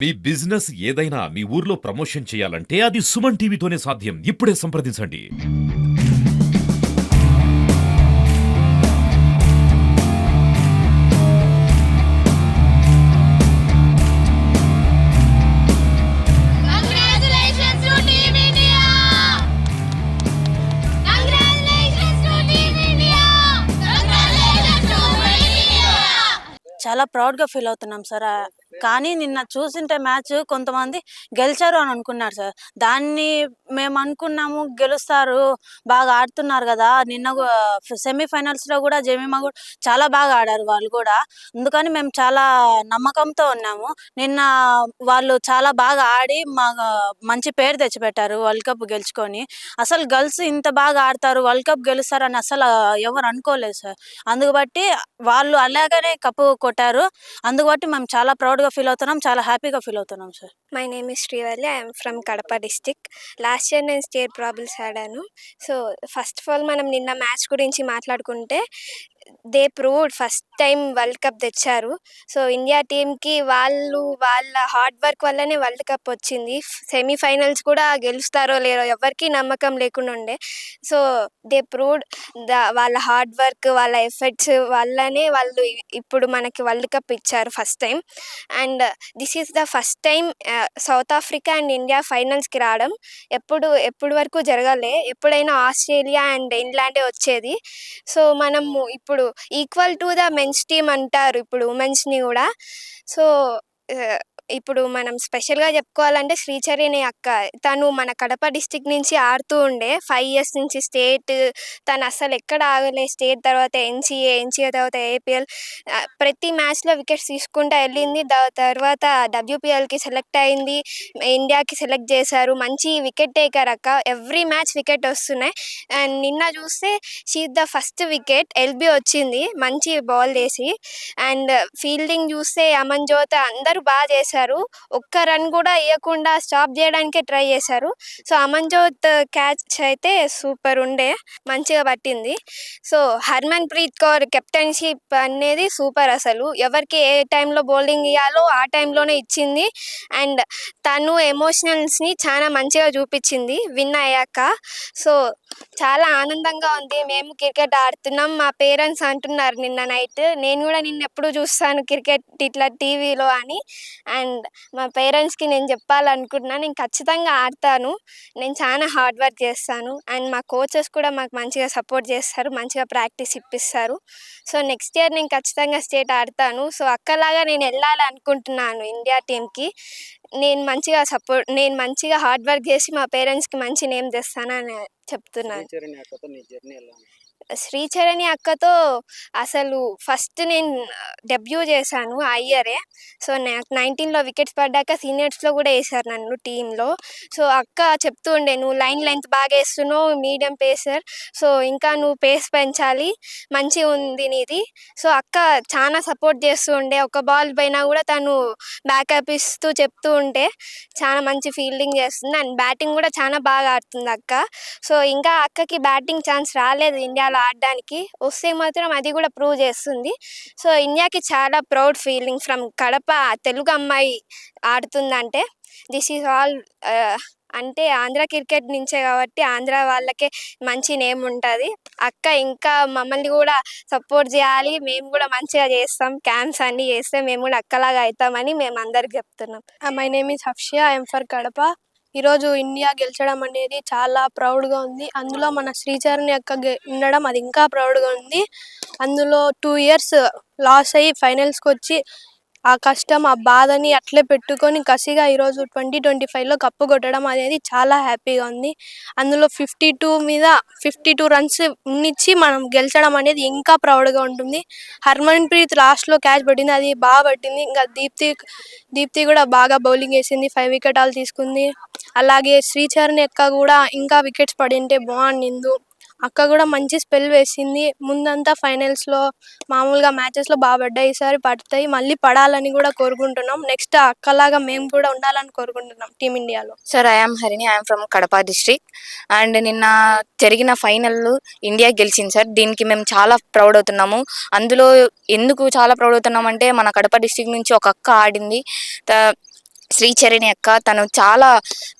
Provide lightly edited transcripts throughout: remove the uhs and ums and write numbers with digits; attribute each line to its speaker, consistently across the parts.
Speaker 1: మీ business ఏదైనా మీ ఊర్లో promotion చేయాలంటే అది సుమన్ టీవీతోనే సాధ్యం. ఇప్పుడే సంప్రదించండి.
Speaker 2: Congratulations to Team India! Congratulations to Team India! Congratulations to India!
Speaker 3: చాలా ప్రౌడ్‌గా ఫీల్ అవుతున్నాం సార్. కానీ నిన్న చూసింటే మ్యాచ్ కొంతమంది గెలిచారు అని అనుకున్నారు సార్. దాన్ని మేమనుకున్నాము గెలుస్తారు, బాగా ఆడుతున్నారు గదా! నిన్న సెమీఫైనల్స్‌లో గూడా జెమీమా గూడా చాలా బాగా ఆడారు వాళ్ళు గూడా. అందుకని మేము చాలా నమ్మకంతో ఉన్నాము. నిన్న వాళ్ళు చాలా బాగా ఆడి మంచి పేరు తెచ్చిపెట్టారు వరల్డ్ కప్ గెలుచుకొని. అసలు గర్ల్స్ ఇంత బాగా ఆడతారు, వరల్డ్ కప్ గెలుస్తారని ఎవరు అనుకోలేదు సార్. అందుకు బట్టి వాళ్ళు అలాగనే కప్పు కొట్టారు. అందుకు బట్టి మేము చాలా ప్రౌడ్‌గా ఫీల్ అవుతున్నాం. చాలా హ్యాపీగా ఫీల్ అవుతున్నాం sir.
Speaker 4: My name is Srivalli. I'm from Kadapa district. Last year నేను స్టేట్ ప్రాబిల్స్ ఆడాను. సో ఫస్ట్ ఆఫ్ ఆల్ మనం నిన్న మ్యాచ్ గురించి మాట్లాడుకుంటే they proved first time world cup తెచ్చారు. సో ఇండియా టీమ్కి వాళ్ళ హార్డ్ వర్క్ వల్లనే వరల్డ్ కప్ వచ్చింది. సెమీఫైనల్స్ కూడా గెలుస్తారో లేరో ఎవరికి నమ్మకం లేకుండా ఉండే. సో దే ప్రూవ్డ్ వాళ్ళ హార్డ్ వర్క్, వాళ్ళ ఎఫర్ట్స్ వల్లనే వాళ్ళు ఇప్పుడు మనకి వరల్డ్ కప్ ఇచ్చారు first time. And this is the first time South Africa and India ఫైనల్స్కి రావడం. ఎప్పుడు వరకు జరగలే. ఎప్పుడైనా ఆస్ట్రేలియా అండ్ ఇంగ్లాండే వచ్చేది. సో మనము ఇప్పుడు equal to the men's team అంటారు ఇప్పుడు ఉమెన్స్ని కూడా. సో ఇప్పుడు మనం స్పెషల్గా చెప్పుకోవాలంటే శ్రీచరి అనే అక్క, తను మన కడప డిస్టిక్ నుంచి ఆడుతూ ఉండే 5 years నుంచి స్టేట్. తను అసలు ఎక్కడ ఆగలే. స్టేట్ తర్వాత ఎన్సీఏ తర్వాత ఏపీఎల్, ప్రతి మ్యాచ్లో వికెట్స్ తీసుకుంటూ వెళ్ళింది. తర్వాత డబ్ల్యూపీఎల్కి సెలెక్ట్ అయింది, ఇండియాకి సెలెక్ట్ చేశారు. మంచి వికెట్ టేకర్ అక్క. ఎవ్రీ మ్యాచ్ వికెట్ వస్తున్నాయి. అండ్ నిన్న చూస్తే she the first wicket LB వచ్చింది, మంచి బాల్ వేసి. అండ్ ఫీల్డింగ్ చూస్తే అమన్జోత్ అందరూ బాగా చేశారు. ఒక్క రన్ కూడా వేయకుండా స్టాప్ చేయడానికే ట్రై చేశారు. సో అమన్జోత్ క్యాచ్ అయితే సూపర్ ఉండే, మంచిగా పట్టింది. సో హర్మన్ ప్రీత్ కౌర్ కెప్టెన్షిప్ అనేది సూపర్. అసలు ఎవరికి ఏ టైంలో బౌలింగ్ ఇవ్వాలో ఆ టైంలోనే ఇచ్చింది. అండ్ తను ఎమోషనల్స్ని చాలా మంచిగా చూపించింది విన్ అయ్యాక. సో చాలా ఆనందంగా ఉంది. మేము క్రికెట్ ఆడుతున్నాం, మా పేరెంట్స్ అంటున్నారు నిన్న నైట్. నేను కూడా నిన్న ఎప్పుడు చూస్తాను క్రికెట్ ఇట్లా టీవీలో అని. అండ్ మా పేరెంట్స్కి నేను చెప్పాలనుకుంటున్నాను, నేను ఖచ్చితంగా ఆడతాను, నేను చాలా హార్డ్ వర్క్ చేస్తాను. అండ్ మా కోచెస్ కూడా మాకు మంచిగా సపోర్ట్ చేస్తారు, మంచిగా ప్రాక్టీస్ ఇప్పిస్తారు. సో నెక్స్ట్ ఇయర్ నేను ఖచ్చితంగా స్టేట్ ఆడతాను. సో అక్కలాగా నేను వెళ్ళాలి అనుకుంటున్నాను ఇండియా టీమ్కి. నేను మంచిగా హార్డ్ వర్క్ చేసి మా పేరెంట్స్కి మంచి నేమ్ తెస్తానని చెప్తున్నాను. శ్రీచరణి అక్కతో అసలు ఫస్ట్ నేను డెబ్యూ చేశాను ఆ ఇయరే. సో నాకు 19లో వికెట్స్ పడ్డాక సీనియర్స్లో కూడా వేశారు నన్ను టీంలో. సో అక్క చెప్తూ ఉండే, నువ్వు లైన్ లెంత్ బాగా వేస్తున్నావు, మీడియం పేసర్, సో ఇంకా నువ్వు పేస్ పెంచాలి, మంచిగా ఉంది నీది. సో అక్క చాలా సపోర్ట్ చేస్తూ ఉండే. ఒక బాల్ పైన కూడా తను బ్యాకప్ ఇస్తూ చెప్తూ ఉంటే చాలా మంచి ఫీల్డింగ్ చేస్తుంది. అండ్ బ్యాటింగ్ కూడా చాలా బాగా ఆడుతుంది అక్క. సో ఇంకా అక్కకి బ్యాటింగ్ ఛాన్స్ రాలేదు ఇండియాలో ఆడడానికి, వస్తే మాత్రం అది కూడా ప్రూవ్ చేస్తుంది. సో ఇండియాకి చాలా proud feeling from Kadapa Telugu అమ్మాయి ఆడుతుందంటే. దిస్ ఈజ్ ఆల్ అంటే ఆంధ్ర క్రికెట్ నుంచే కాబట్టి ఆంధ్ర వాళ్ళకే మంచి నేమ్ ఉంటుంది. అక్క ఇంకా మమ్మల్ని కూడా సపోర్ట్ చేయాలి, మేము కూడా మంచిగా చేస్తాం, క్యాంప్స్ అన్నీ చేస్తే మేము కూడా అక్కలాగా అవుతామని మేము అందరికి చెప్తున్నాం.
Speaker 5: My name is Hafsia. I'm for Kadapa. ఈరోజు ఇండియా గెలిచడం అనేది చాలా ప్రౌడ్గా ఉంది. అందులో మన శ్రీచరణి అక్క ఉండడం అది ఇంకా ప్రౌడ్గా ఉంది. అందులో 2 years లాస్ అయ్యి ఫైనల్స్కి వచ్చి ఆ కష్టం, ఆ బాధని అట్లే పెట్టుకొని కసిగా ఈరోజు 2025లో కప్పు కొట్టడం అనేది చాలా హ్యాపీగా ఉంది. అందులో 52 runs ఉన్నిచ్చి మనం గెలిచడం అనేది ఇంకా ప్రౌడ్గా ఉంటుంది. హర్మన్ ప్రీత్ లాస్ట్లో క్యాచ్ పట్టింది, అది బాగా పట్టింది. ఇంకా దీప్తి కూడా బాగా బౌలింగ్ వేసింది, 5 wicket తీసుకుంది. అలాగే శ్రీచరణి అక్క కూడా ఇంకా వికెట్స్ పడింటే బాగుండింది. అక్క కూడా మంచి స్పెల్ వేసింది. ముందంతా ఫైనల్స్లో మామూలుగా మ్యాచెస్లో బాగా పడ్డాయి, ఈసారి పడతాయి, మళ్ళీ పడాలని కూడా కోరుకుంటున్నాం. నెక్స్ట్ అక్కలాగా మేము కూడా ఉండాలని కోరుకుంటున్నాం టీమిండియాలో.
Speaker 6: Sir, I'm Harini. I'm from Kadapa district. And నిన్న జరిగిన ఫైనల్ ఇండియా గెలిచింది సార్. దీనికి మేము చాలా ప్రౌడ్ అవుతున్నాము. అందులో ఎందుకు చాలా ప్రౌడ్ అవుతున్నామంటే మన కడప డిస్ట్రిక్ట్ నుంచి ఒక అక్క ఆడింది. శ్రీచరణి అక్క తను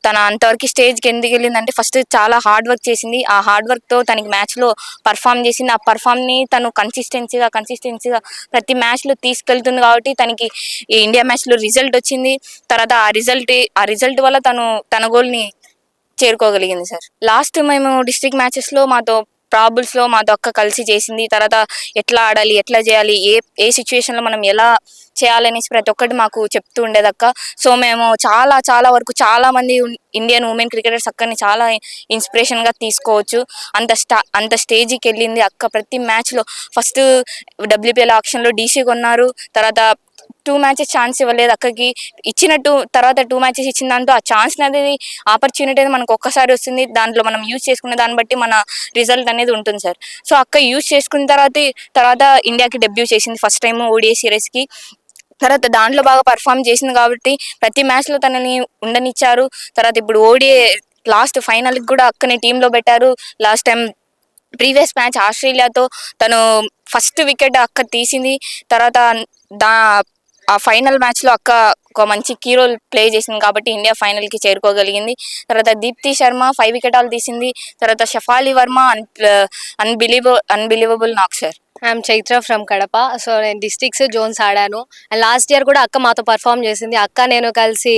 Speaker 6: తన అంతవరకు స్టేజ్కి ఎందుకు వెళ్ళిందంటే ఫస్ట్ చాలా హార్డ్ వర్క్ చేసింది. ఆ హార్డ్ వర్క్తో తనకి మ్యాచ్లో పర్ఫామ్ చేసింది. ఆ పర్ఫామ్ని తను కన్సిస్టెన్సీగా ప్రతి మ్యాచ్లో తీసుకెళ్తుంది కాబట్టి తనకి ఈ ఇండియా మ్యాచ్లో రిజల్ట్ వచ్చింది. తర్వాత ఆ రిజల్ట్ వల్ల తను తన గోల్ని చేరుకోగలిగింది సార్. లాస్ట్ మేము డిస్ట్రిక్ట్ మ్యాచెస్లో ప్రాబుల్స్లో మాతో అక్క కలిసి చేసింది. తర్వాత ఎట్లా ఆడాలి, ఎట్లా చేయాలి, ఏ సిచ్యువేషన్లో మనం ఎలా చేయాలనేసి ప్రతి ఒక్కటి మాకు చెప్తూ ఉండేది అక్క. సో మేము చాలా వరకు చాలా మంది ఇండియన్ ఉమెన్ క్రికెటర్స్ అక్కని చాలా ఇన్స్పిరేషన్గా తీసుకోవచ్చు. అంత స్టేజ్కి వెళ్ళింది అక్క. ప్రతి మ్యాచ్లో ఫస్ట్ WPL ఆక్షన్లో DC కొన్నారు. తర్వాత 2 మ్యాచెస్ ఛాన్స్ ఇవ్వలేదు అక్కకి. ఇచ్చినట్టు తర్వాత 2 మ్యాచెస్ ఇచ్చిన దాంతో ఆ ఛాన్స్ అనేది ఆపర్చునిటీ అనేది మనకు ఒక్కసారి వస్తుంది. దాంట్లో మనం యూజ్ చేసుకునే దాన్ని బట్టి మన రిజల్ట్ అనేది ఉంటుంది సార్. సో అక్క యూజ్ చేసుకున్న తర్వాత ఇండియాకి డెబ్యూ చేసింది ఫస్ట్ టైం ODI సిరీస్కి. తర్వాత దాంట్లో బాగా పర్ఫామ్ చేసింది కాబట్టి ప్రతి మ్యాచ్లో తనని ఉండనిచ్చారు. తర్వాత ఇప్పుడు ODI లాస్ట్ ఫైనల్కి కూడా అక్కని టీంలో పెట్టారు. లాస్ట్ టైం ప్రీవియస్ మ్యాచ్ ఆస్ట్రేలియాతో తను ఫస్ట్ వికెట్ అక్క తీసింది. తర్వాత ఆ ఫైనల్ మ్యాచ్లో అక్క ఒక మంచి కీ రోల్ ప్లే చేసింది కాబట్టి ఇండియా ఫైనల్కి చేరుకోగలిగింది. తర్వాత దీప్తి శర్మ 5 వికెటాలు తీసింది. తర్వాత షఫాలి వర్మ అన్బిలీవబుల్ నాక్ sir.
Speaker 7: I'm Chaitra from Kadapa. So నేను డిస్ట్రిక్ట్స్ జోన్స్ ఆడాను. అండ్ లాస్ట్ ఇయర్ కూడా అక్క మాతో పర్ఫామ్ చేసింది. అక్క నేను కలిసి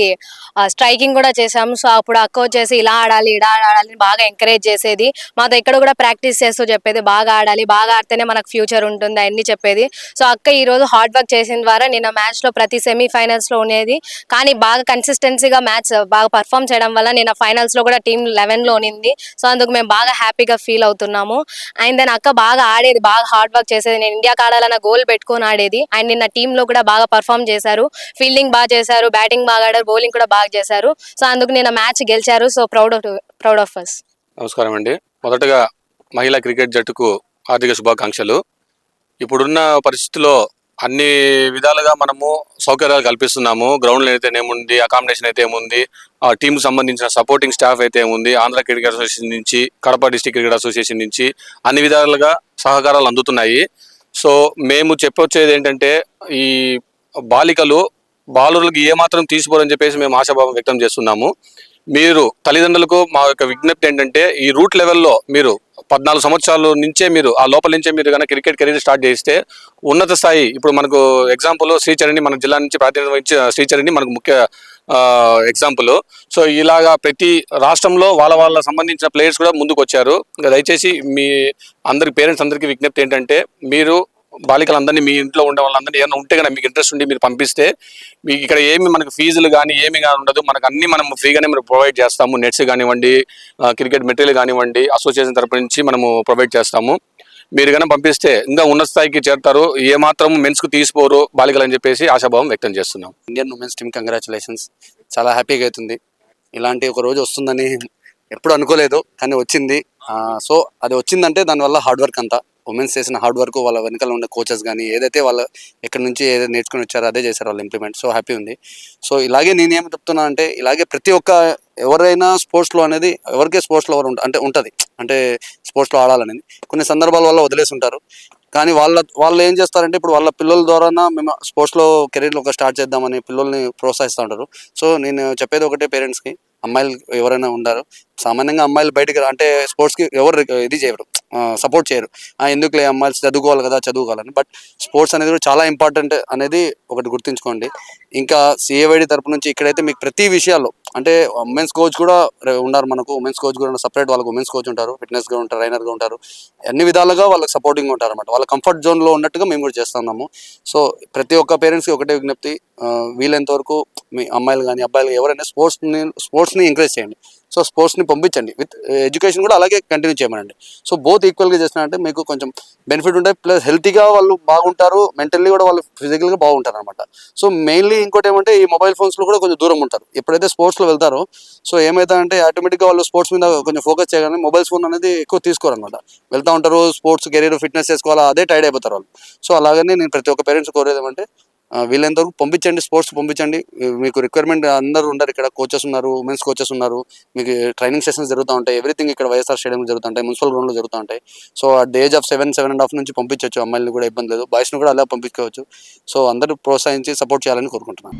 Speaker 7: స్ట్రైకింగ్ కూడా చేసాము. సో అప్పుడు అక్క వచ్చేసి ఇలా ఆడాలి బాగా ఎంకరేజ్ చేసేది. మాతో ఇక్కడ కూడా ప్రాక్టీస్ చేస్తూ చెప్పేది బాగా ఆడితేనే మనకు ఫ్యూచర్ ఉంటుంది అన్ని చెప్పేది. సో అక్క ఈరోజు హార్డ్ వర్క్ చేసిన ద్వారా నిన్న మ్యాచ్లో ప్రతి సెమీఫైనల్స్లో ఉండేది. కానీ బాగా కన్సిస్టెన్సీగా మ్యాచ్ బాగా పర్ఫామ్ చేయడం వల్ల నిన్న ఫైనల్స్లో కూడా టీం 11లో ఉన్నింది. సో అందుకు మేము బాగా హ్యాపీగా ఫీల్ అవుతున్నాము. అండ్ దెన్ అక్క బాగా ఆడేది, బాగా హార్డ్ వర్క్ చేసేది. నేను ఇండియాకి ఆడాలన్న గోల్ పెట్టుకొని ఆడేది. అండ్ నిన్న టీంలో కూడా బాగా పర్ఫామ్ చేశారు. ఫీల్డింగ్ బాగా చేశారు, బ్యాటింగ్ బాగా ఆడారు, బౌలింగ్ కూడా బాగా చేశారు. సో అందుకు నిన్న మ్యాచ్ గెలిచారు. So proud of us.
Speaker 8: నమస్కారం అండి. మొదటగా మహిళా క్రికెట్ జట్టుకు హార్దిక శుభాకాంక్షలు. ఇప్పుడున్న పరిస్థితిలో అన్ని విధాలుగా మనము సౌకర్యాలు కల్పిస్తున్నాము. గ్రౌండ్లు అయితే ఏముంది, అకామిడేషన్ అయితే ఏముంది, ఆ టీంకి సంబంధించిన సపోర్టింగ్ స్టాఫ్ అయితే ఏముంది, ఆంధ్ర క్రికెట్ అసోసియేషన్ నుంచి, కడప డిస్ట్రిక్ట్ క్రికెట్ అసోసియేషన్ నుంచి అన్ని విధాలుగా సహకారాలు అందుతున్నాయి. సో మేము చెప్పొచ్చేది ఏంటంటే ఈ బాలులకు ఏమాత్రం తీసిపోరని చెప్పేసి మేము ఆశాభావం వ్యక్తం చేస్తున్నాము. మీరు తల్లిదండ్రులకు మా యొక్క విజ్ఞప్తి ఏంటంటే ఈ రూట్ లెవెల్లో మీరు 14 సంవత్సరాల నుంచే మీరు ఆ లోపల నుంచే మీరు కనుక క్రికెట్ కెరీర్ స్టార్ట్ చేస్తే ఉన్నత స్థాయి, ఇప్పుడు మనకు ఎగ్జాంపుల్ శ్రీచరణి, మన జిల్లా నుంచి ప్రాతినిధ్యం వహించిన శ్రీచరణి మనకు ముఖ్య ఎగ్జాంపుల్. సో ఇలాగా ప్రతి రాష్ట్రంలో వాళ్ళ సంబంధించిన ప్లేయర్స్ కూడా ముందుకు వచ్చారు. దయచేసి మీ పేరెంట్స్ అందరికీ విజ్ఞప్తి ఏంటంటే మీరు బాలికలందరినీ మీ ఇంట్లో ఉండే వాళ్ళందరినీ ఏమైనా ఉంటే కనుక మీకు ఇంట్రెస్ట్ ఉండి మీరు పంపిస్తే మీకు ఇక్కడ మనకు ఫీజులు కానీ కానీ ఉండదు. మనకు అన్ని మనం ఫ్రీగానే మనం ప్రొవైడ్ చేస్తాము. నెట్స్ కానివ్వండి, క్రికెట్ మెటీరియల్ కానివ్వండి, అసోసియేషన్ తరపు నుంచి మనము ప్రొవైడ్ చేస్తాము. మీరు కనుక పంపిస్తే ఇంకా ఉన్నత స్థాయికి చేరుతారు. ఏమాత్రం మెన్స్కు తీసిపోరు బాలికలు అని చెప్పేసి ఆశాభావం వ్యక్తం చేస్తున్నాం.
Speaker 9: Indian women's team congratulations. చాలా హ్యాపీగా అవుతుంది. ఇలాంటి ఒక రోజు వస్తుందని ఎప్పుడు అనుకోలేదు, కానీ వచ్చింది. సో అది వచ్చిందంటే దానివల్ల హార్డ్ వర్క్ అంతా ఉమెన్స్ చేసిన హార్డ్ వర్క్, వాళ్ళ వెనకాల ఉన్న కోచెస్ కానీ ఏదైతే వాళ్ళు ఎక్కడి నుంచి ఏదైతే నేర్చుకుని వచ్చారో అదే చేశారు వాళ్ళు ఇంప్లిమెంట్. సో హ్యాపీ ఉంది. సో ఇలాగే నేనేం చెప్తున్నా అంటే ఇలాగే ప్రతి ఒక్క ఎవరైనా స్పోర్ట్స్లో అనేది ఎవరికే స్పోర్ట్స్లో ఉంటుంది అంటే స్పోర్ట్స్లో ఆడాలనేది కొన్ని సందర్భాల వల్ల వదిలేసి ఉంటారు. కానీ వాళ్ళు ఏం చేస్తారంటే ఇప్పుడు వాళ్ళ పిల్లల ద్వారా మేము స్పోర్ట్స్లో కెరీర్లో ఒక స్టార్ట్ చేద్దామని పిల్లల్ని ప్రోత్సహిస్తూ ఉంటారు. సో నేను చెప్పేది ఒకటే పేరెంట్స్కి, అమ్మాయిలు ఎవరైనా ఉన్నారు సామాన్యంగా అమ్మాయిలు బయటకు అంటే స్పోర్ట్స్కి ఎవరు ఇది చేయరు, సపోర్ట్ చేయరు. ఎందుకులే అమ్మాయిలు చదువుకోవాలని. బట్ స్పోర్ట్స్ అనేది కూడా చాలా ఇంపార్టెంట్ అనేది ఒకటి గుర్తుంచుకోండి. ఇంకా CAYD తరపు నుంచి ఇక్కడైతే మీకు ప్రతి విషయాల్లో అంటే ఉమెన్స్ కోచ్ కూడా ఉన్నారు. మనకు ఉమెన్స్ కోచ్ కూడా సపరేట్, వాళ్ళకి ఉమెన్స్ కోచ్ ఉంటారు, ఫిట్నెస్గా ఉంటారు, ట్రైనర్గా ఉంటారు, అన్ని విధాలుగా వాళ్ళకి సపోర్టింగ్ ఉంటారు అనమాట. వాళ్ళ కంఫర్ట్ జోన్లో ఉన్నట్టుగా మేము కూడా చేస్తున్నాము. సో ప్రతి ఒక్క పేరెంట్స్కి ఒకటే విజ్ఞప్తి, వీలైనంత వరకు మీ అమ్మాయిలు కానీ అబ్బాయిలు ఎవరైనా స్పోర్ట్స్ని ఎంకరేజ్ చేయండి. సో స్పోర్ట్స్ని పంపించండి, విత్ ఎడ్యుకేషన్ కూడా అలాగే కంటిన్యూ చేయమనండి. సో బోత్ ఈక్వల్గా చేసినారంటే మీకు కొంచెం బెనిఫిట్ ఉంటాయి, ప్లస్ హెల్తీగా వాళ్ళు బాగుంటారు, మెంటల్లీ కూడా వాళ్ళు ఫిజికల్గా బాగుంటారు అనమాట. సో మెయిన్లీ ఇంకోటి ఏమంటే ఈ మొబైల్ ఫోన్స్లో కూడా కొంచెం దూరం ఉంటారు. ఎప్పుడైతే స్పోర్ట్స్లో వెళ్తారో సో ఏమవుతుందంటే ఆటోమేటిక్గా వాళ్ళు స్పోర్ట్స్ మీద కొంచెం ఫోకస్ చేయగానే మొబైల్ ఫోన్ అనేది ఎక్కువ తీసుకోరు అనమాట. వెళ్తూ ఉంటారు, స్పోర్ట్స్ కెరీర్ ఫిట్నెస్ చేసుకోవాలా అదే టైడ్ అయిపోతారు వాళ్ళు. సో అలాగనే నేను ప్రతి ఒక్క పేరెంట్స్ కోరేది ఏమంటే వీళ్ళంతవరకు పంపించండి, స్పోర్ట్స్ పంపించండి. మీకు రిక్వైర్మెంట్ అందరూ ఉన్నారు, ఇక్కడ కోచెస్ ఉన్నారు, ఉమెన్స్ కోచెస్ ఉన్నారు, మీకు ట్రైనింగ్ సెషన్స్ జరుగుతూ ఉంటాయి. ఎవ్రీథింగ్ ఇక్కడ వైఎస్ఆర్ స్టేడియం జరుగుతుంటాయి, మున్సిపల్ గ్రౌండ్లో జరుగుతూ ఉంటాయి. So at the age of 7.5 నుంచి పంపించవచ్చు. అమ్మాయిలను కూడా ఇబ్బంది లేదు, బాయ్స్ని కూడా అలా పంపించుకోవచ్చు. సో అందరూ ప్రోత్సహించి సపోర్ట్ చేయాలని కోరుకుంటున్నాను.